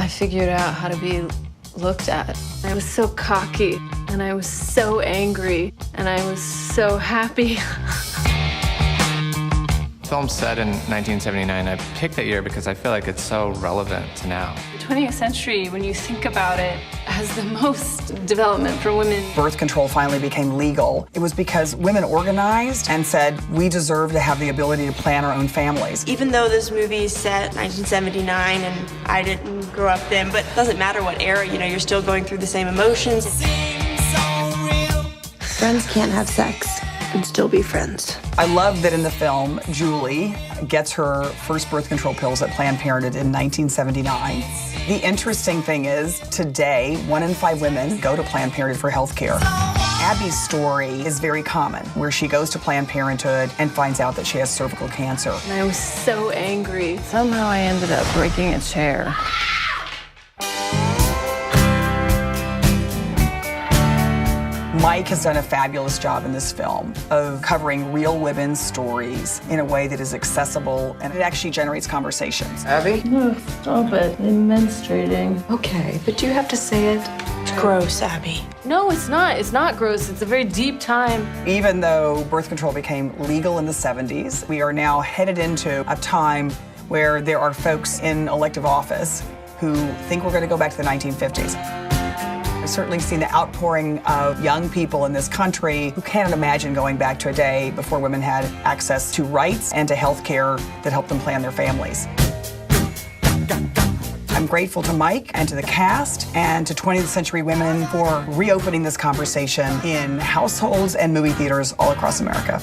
I figured out how to be looked at. I was so cocky, and I was so angry, and I was so happy. Film set in 1979. I picked that year because I feel like it's so relevant to now. The 20th century, when you think about it, has the most development for women. Birth control finally became legal. It was because women organized and said, we deserve to have the ability to plan our own families. Even though this movie is set 1979 and I didn't grow up then, but it doesn't matter what era, you know, you're still going through the same emotions. Friends can't have sex and still be friends. I love that in the film, Julie gets her first birth control pills at Planned Parenthood in 1979. The interesting thing is, today, 1 in 5 women go to Planned Parenthood for health care. Abby's story is very common, where she goes to Planned Parenthood and finds out that she has cervical cancer. And I was so angry. Somehow I ended up breaking a chair. Mike has done a fabulous job in this film of covering real women's stories in a way that is accessible, and it actually generates conversations. Abby? No, stop it. I'm menstruating. Okay, but you have to say it. It's gross, Abby. No, it's not. It's not gross. It's a very deep time. Even though birth control became legal in the 70s, we are now headed into a time where there are folks in elective office who think we're going to go back to the 1950s. I've certainly seen the outpouring of young people in this country who can't imagine going back to a day before women had access to rights and to health care that helped them plan their families. I'm grateful to Mike and to the cast and to 20th Century Women for reopening this conversation in households and movie theaters all across America.